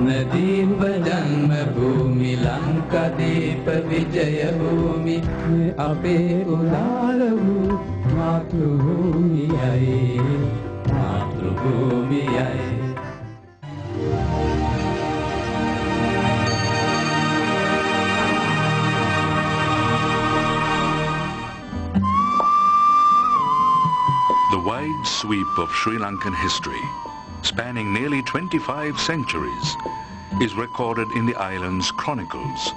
रत्नदीप जन्मभूमि लंकादीप विजय भूमि अपे उदार मातृभूमि आई The wide sweep of Sri Lankan history, spanning nearly 25 centuries, is recorded in the island's chronicles,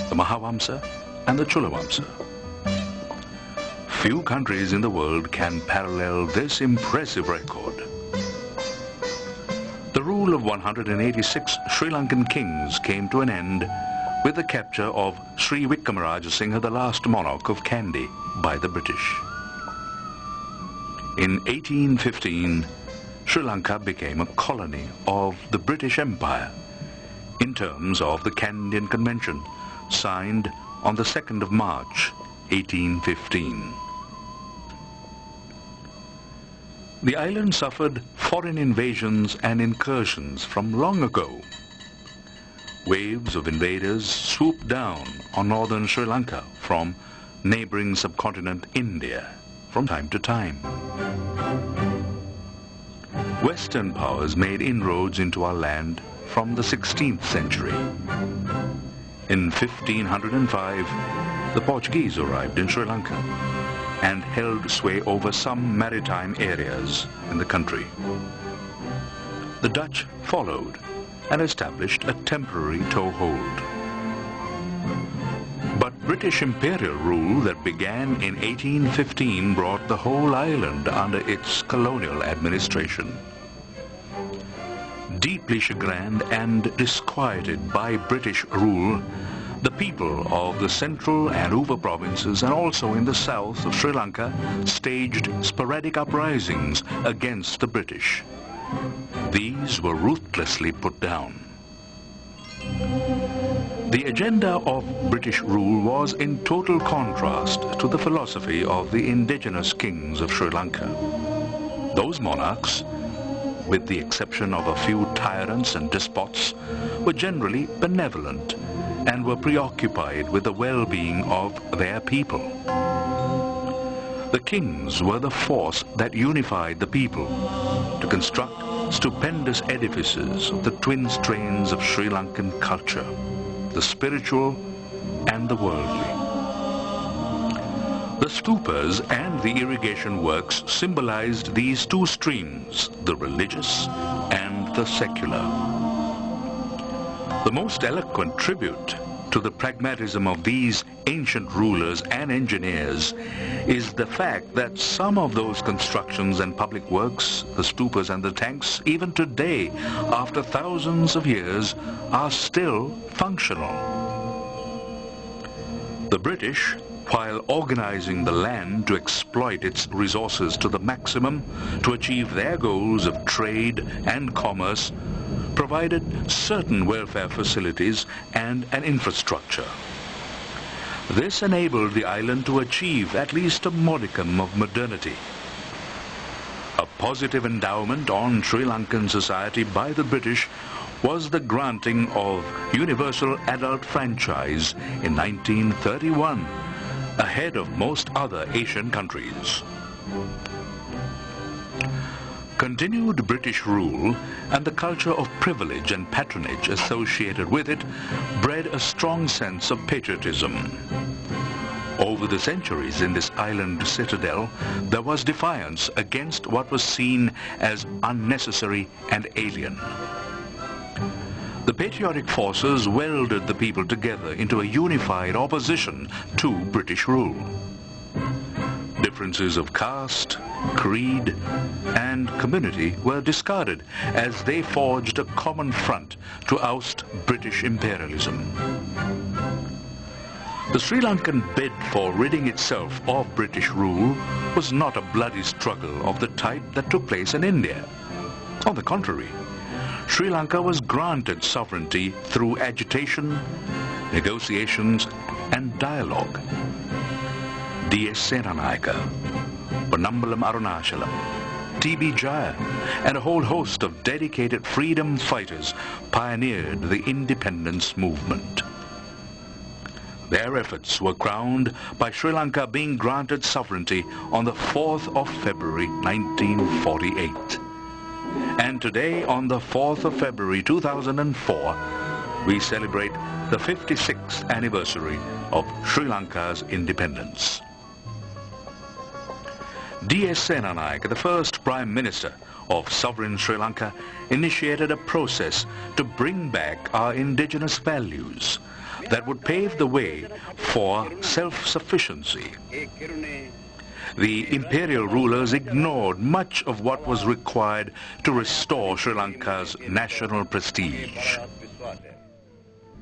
the Mahavamsa and the Chulavamsa. Few countries in the world can parallel this impressive record. The rule of 186 Sri Lankan kings came to an end with the capture of Sri Wickramarajah Singha, the last monarch of Kandy, by the British. In 1815, Sri Lanka became a colony of the British Empire in terms of the Kandyan Convention, signed on the 2nd of March, 1815. The island suffered foreign invasions and incursions from long ago. Waves of invaders swooped down on northern Sri Lanka from neighboring subcontinent India from time to time. Western powers made inroads into our land from the 16th century. In 1505, the Portuguese arrived in Sri Lanka and held sway over some maritime areas in the country. The Dutch followed and established a temporary toehold. But British imperial rule that began in 1815 brought the whole island under its colonial administration. Deeply chagrined and disquieted by British rule, the people of the central and Uva provinces and also in the south of Sri Lanka staged sporadic uprisings against the British. These were ruthlessly put down. The agenda of British rule was in total contrast to the philosophy of the indigenous kings of Sri Lanka. Those monarchs, with the exception of a few tyrants and despots, were generally benevolent and were preoccupied with the well-being of their people. The kings were the force that unified the people to construct stupendous edifices of the twin strains of Sri Lankan culture, the spiritual and the worldly. The stupas and the irrigation works symbolized these two streams, the religious and the secular. The most eloquent tribute to the pragmatism of these ancient rulers and engineers is the fact that some of those constructions and public works, the stupas and the tanks, even today, after thousands of years, are still functional. The British, while organizing the land to exploit its resources to the maximum to achieve their goals of trade and commerce, provided certain welfare facilities and an infrastructure. This enabled the island to achieve at least a modicum of modernity. A positive endowment on Sri Lankan society by the British was the granting of universal adult franchise in 1931, ahead of most other Asian countries. Continued British rule and the culture of privilege and patronage associated with it bred a strong sense of patriotism. Over the centuries in this island citadel, there was defiance against what was seen as unnecessary and alien. The patriotic forces welded the people together into a unified opposition to British rule. Differences of caste, creed, and community were discarded as they forged a common front to oust British imperialism. The Sri Lankan bid for ridding itself of British rule was not a bloody struggle of the type that took place in India. On the contrary, Sri Lanka was granted sovereignty through agitation, negotiations, and dialogue. D.S. Senanayaka, Ponnambalam Arunachalam, T.B. Jaya and a whole host of dedicated freedom fighters pioneered the independence movement. Their efforts were crowned by Sri Lanka being granted sovereignty on the 4th of February 1948. And today, on the 4th of February 2004, we celebrate the 56th anniversary of Sri Lanka's independence. D.S. Senanayake, the first Prime Minister of sovereign Sri Lanka, initiated a process to bring back our indigenous values that would pave the way for self-sufficiency. The imperial rulers ignored much of what was required to restore Sri Lanka's national prestige.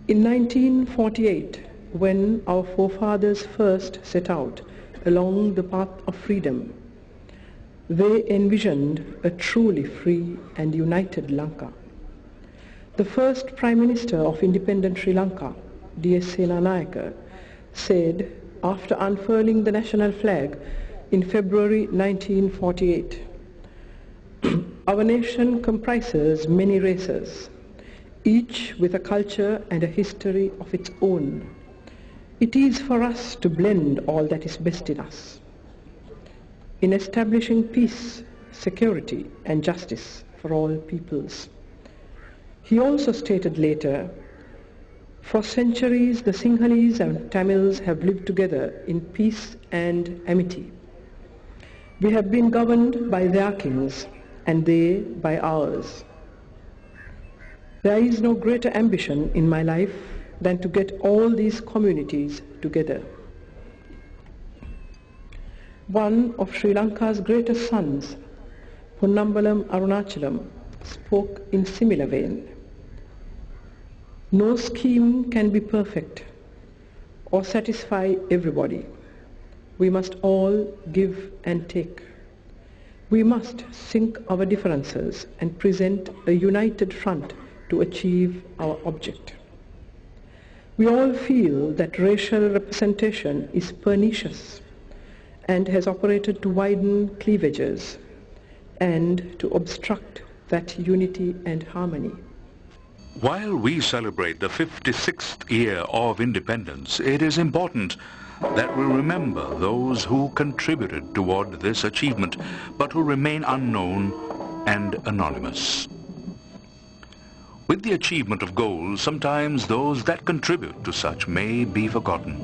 In 1948, when our forefathers first set out along the path of freedom, they envisioned a truly free and united Lanka. The first Prime Minister of independent Sri Lanka, D.S. Senanayake, said after unfurling the national flag in February 1948, "Our nation comprises many races, each with a culture and a history of its own. It is for us to blend all that is best in us. In establishing peace, security, and justice for all peoples." He also stated later, "For centuries, the Sinhalese and Tamils have lived together in peace and amity. We have been governed by their kings, and they by ours. There is no greater ambition in my life than to get all these communities together." One of Sri Lanka's greatest sons, Ponnambalam Arunachalam, spoke in similar vein. "No scheme can be perfect or satisfy everybody. We must all give and take. We must sink our differences and present a united front to achieve our object. We all feel that racial representation is pernicious and has operated to widen cleavages and to obstruct that unity and harmony." While we celebrate the 56th year of independence, it is important that we remember those who contributed toward this achievement, but who remain unknown and anonymous. With the achievement of goals, sometimes those that contribute to such may be forgotten.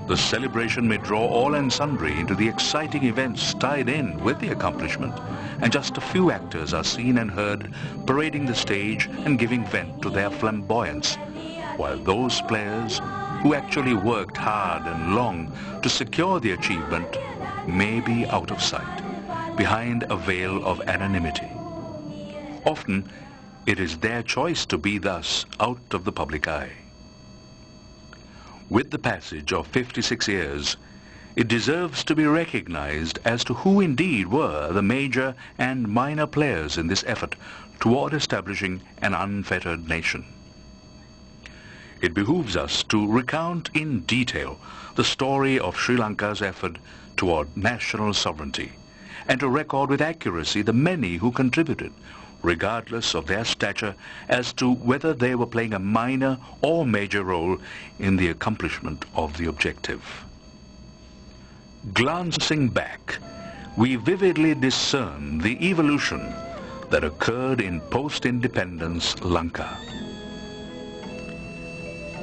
The celebration may draw all and sundry into the exciting events tied in with the accomplishment, and just a few actors are seen and heard parading the stage and giving vent to their flamboyance, while those players who actually worked hard and long to secure the achievement may be out of sight, behind a veil of anonymity. Often, it is their choice to be thus out of the public eye. With the passage of 56 years, it deserves to be recognized as to who indeed were the major and minor players in this effort toward establishing an unfettered nation. It behooves us to recount in detail the story of Sri Lanka's effort toward national sovereignty, and to record with accuracy the many who contributed, regardless of their stature, as to whether they were playing a minor or major role in the accomplishment of the objective. Glancing back, we vividly discern the evolution that occurred in post-independence Lanka.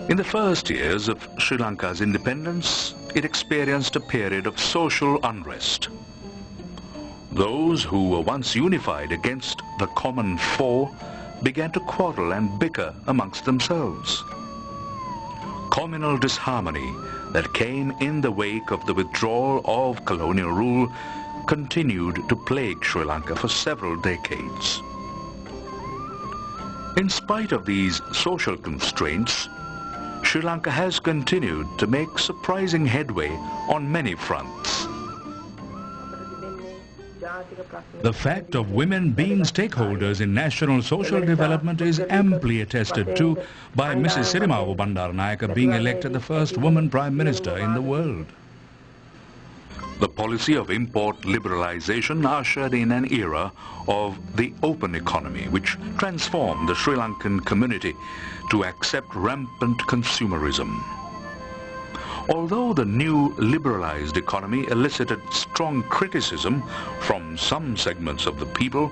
In the first years of Sri Lanka's independence, it experienced a period of social unrest. Those who were once unified against the common foe began to quarrel and bicker amongst themselves. Communal disharmony that came in the wake of the withdrawal of colonial rule continued to plague Sri Lanka for several decades. In spite of these social constraints, Sri Lanka has continued to make surprising headway on many fronts. The fact of women being stakeholders in national social development is amply attested to by Mrs. Sirimavu Bandaranayake being elected the first woman Prime Minister in the world. The policy of import liberalization ushered in an era of the open economy, which transformed the Sri Lankan community to accept rampant consumerism. Although the new liberalized economy elicited strong criticism from some segments of the people,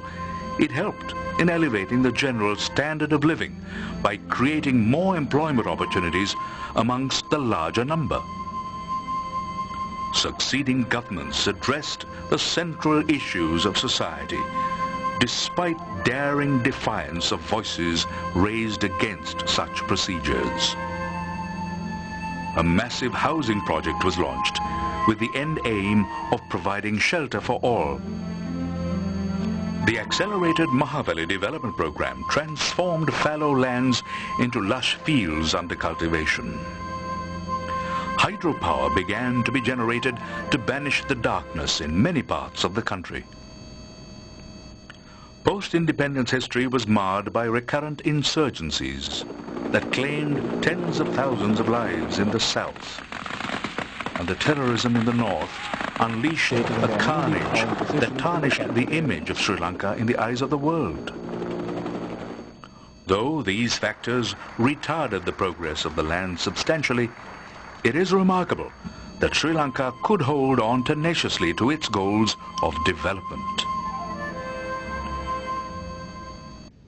it helped in elevating the general standard of living by creating more employment opportunities amongst the larger number. Succeeding governments addressed the central issues of society, despite daring defiance of voices raised against such procedures. A massive housing project was launched with the end aim of providing shelter for all. The accelerated Mahaveli development program transformed fallow lands into lush fields under cultivation. Hydropower began to be generated to banish the darkness in many parts of the country. Post-independence history was marred by recurrent insurgencies that claimed tens of thousands of lives in the south, and the terrorism in the north unleashed a carnage that tarnished the image of Sri Lanka in the eyes of the world. Though these factors retarded the progress of the land substantially, it is remarkable that Sri Lanka could hold on tenaciously to its goals of development.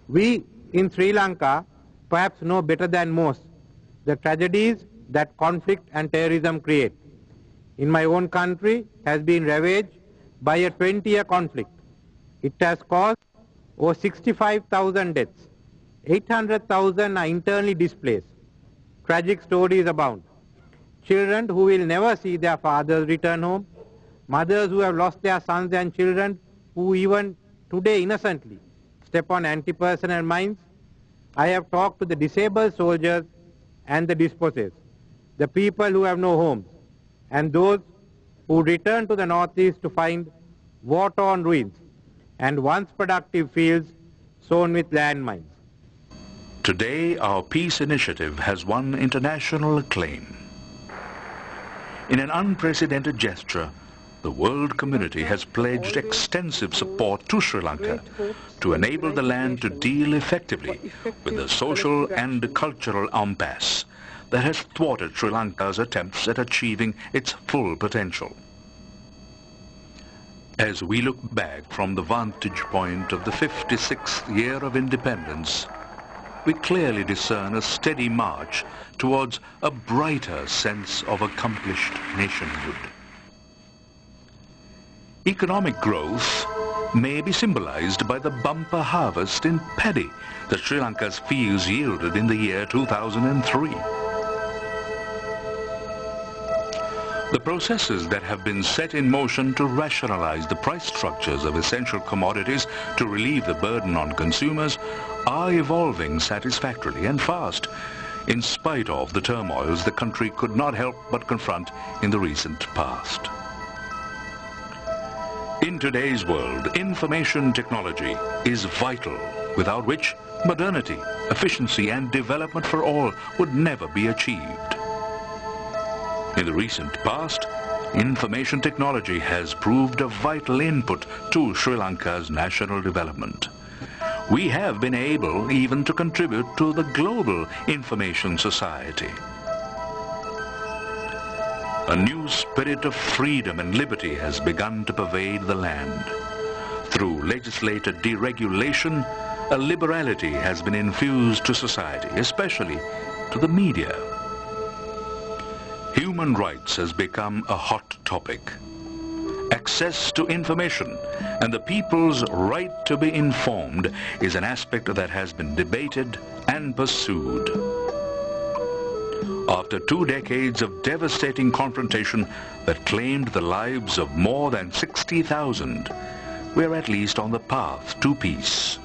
We in Sri Lanka perhaps know better than most the tragedies that conflict and terrorism create. In my own country has been ravaged by a 20-year conflict. It has caused over 65,000 deaths. 800,000 are internally displaced. Tragic stories abound. Children who will never see their fathers return home, mothers who have lost their sons and children who even today innocently step on anti-personnel mines. I have talked to the disabled soldiers and the dispossessed, the people who have no homes, and those who return to the northeast to find war-torn ruins and once productive fields sown with landmines. Today, our peace initiative has won international acclaim. In an unprecedented gesture, the world community has pledged extensive support to Sri Lanka to enable the land to deal effectively with the social and cultural impasse that has thwarted Sri Lanka's attempts at achieving its full potential. As we look back from the vantage point of the 56th year of independence, we clearly discern a steady march towards a brighter sense of accomplished nationhood. Economic growth may be symbolized by the bumper harvest in paddy that Sri Lanka's fields yielded in the year 2003. The processes that have been set in motion to rationalize the price structures of essential commodities to relieve the burden on consumers are evolving satisfactorily and fast, in spite of the turmoils the country could not help but confront in the recent past. In today's world, information technology is vital, without which modernity, efficiency and development for all would never be achieved. In the recent past, information technology has proved a vital input to Sri Lanka's national development. We have been able even to contribute to the global information society. A new spirit of freedom and liberty has begun to pervade the land. Through legislated deregulation, a liberality has been infused to society, especially to the media. Human rights has become a hot topic. Access to information and the people's right to be informed is an aspect that has been debated and pursued. After 2 decades of devastating confrontation that claimed the lives of more than 60,000, we're at least on the path to peace.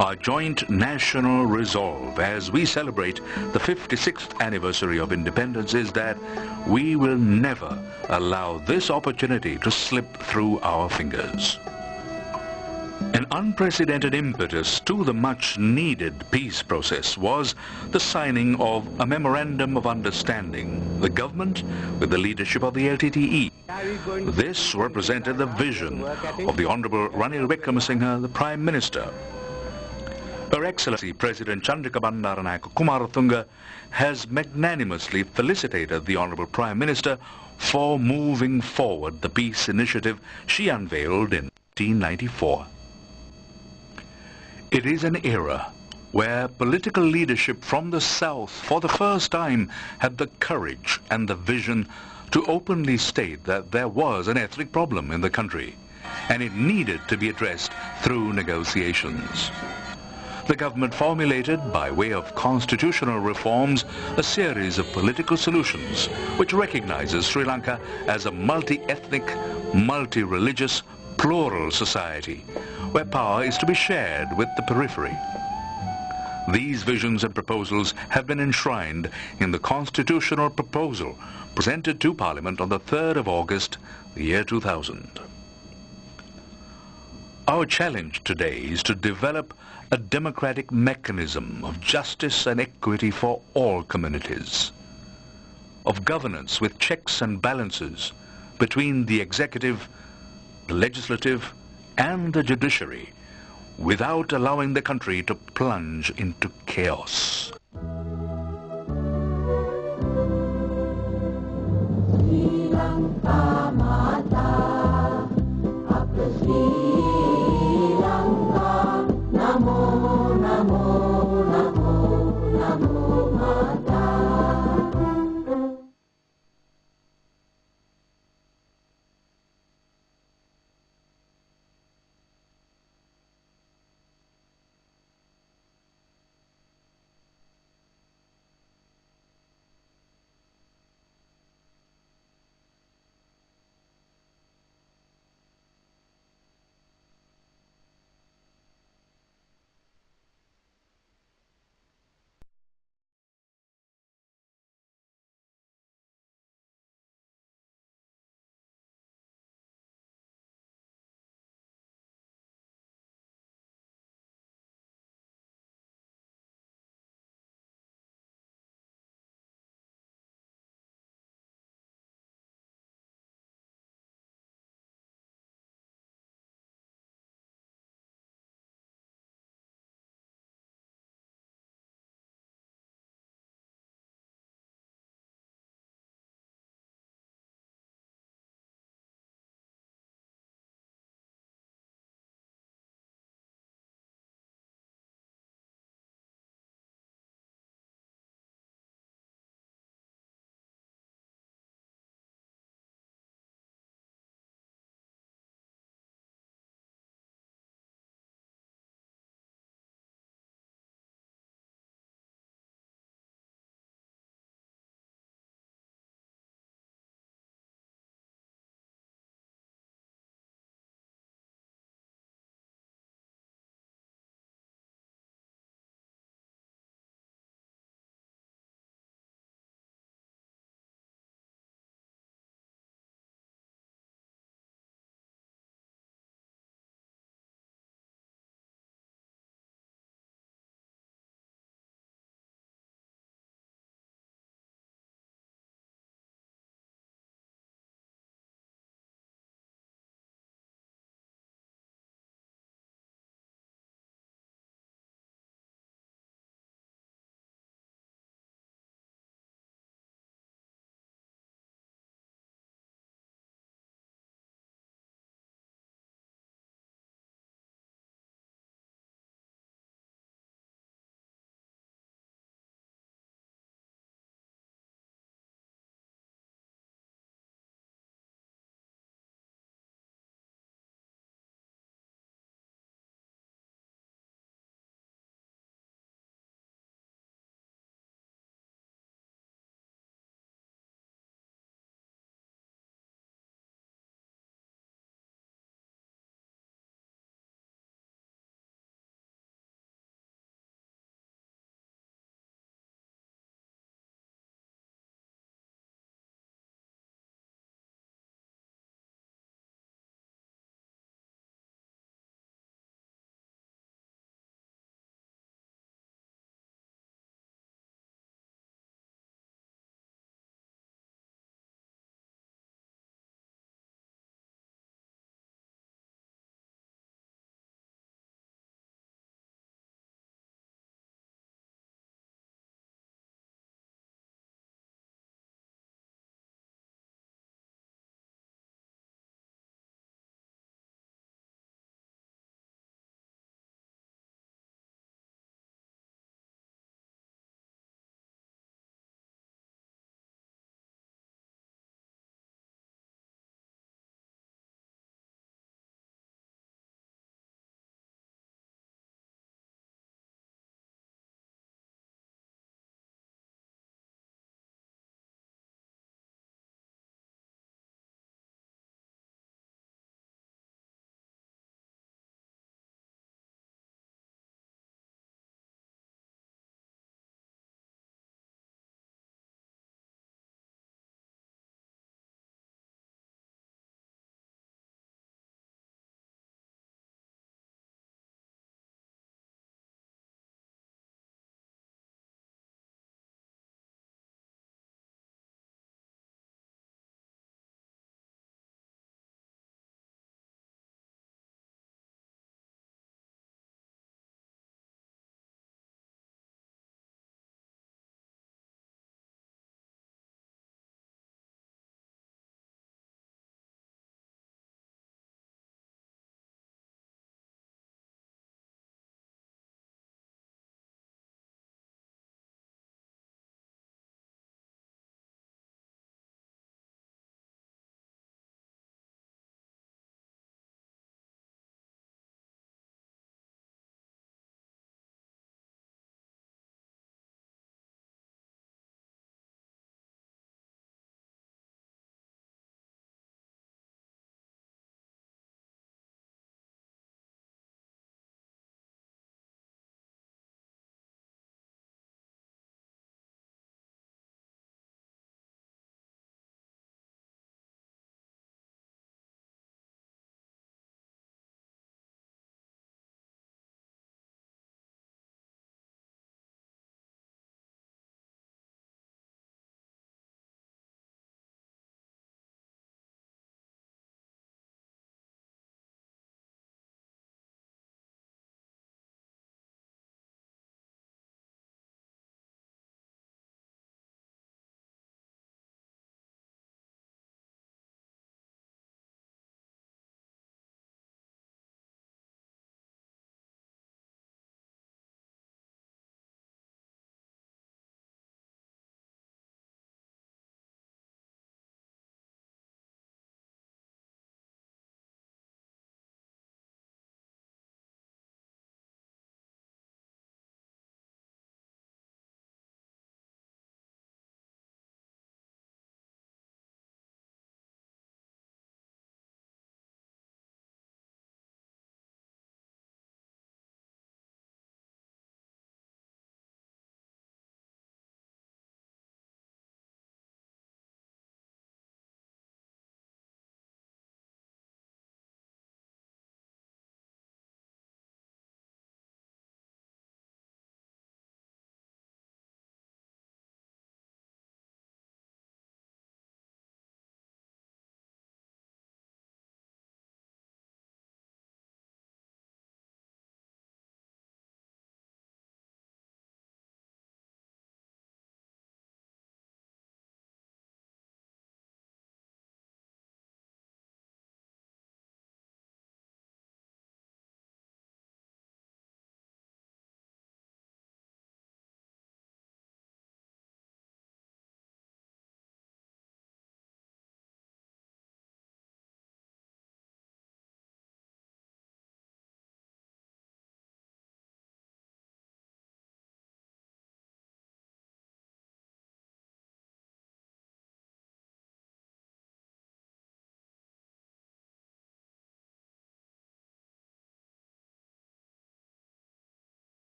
Our joint national resolve as we celebrate the 56th anniversary of independence is that we will never allow this opportunity to slip through our fingers. An unprecedented impetus to the much-needed peace process was the signing of a Memorandum of Understanding, the government with the leadership of the LTTE. This represented the vision of the Honorable Ranil Wickremesinghe, the Prime Minister. Her Excellency President Chandrika Bandaranaike Kumaratunga has magnanimously felicitated the Honorable Prime Minister for moving forward the peace initiative she unveiled in 1994. It is an era where political leadership from the South for the first time had the courage and the vision to openly state that there was an ethnic problem in the country and it needed to be addressed through negotiations. The government formulated, by way of constitutional reforms, a series of political solutions which recognizes Sri Lanka as a multi-ethnic, multi-religious, plural society where power is to be shared with the periphery. These visions and proposals have been enshrined in the constitutional proposal presented to Parliament on the 3rd of August, the year 2000. Our challenge today is to develop a democratic mechanism of justice and equity for all communities, of governance with checks and balances between the executive, the legislative, and the judiciary, without allowing the country to plunge into chaos.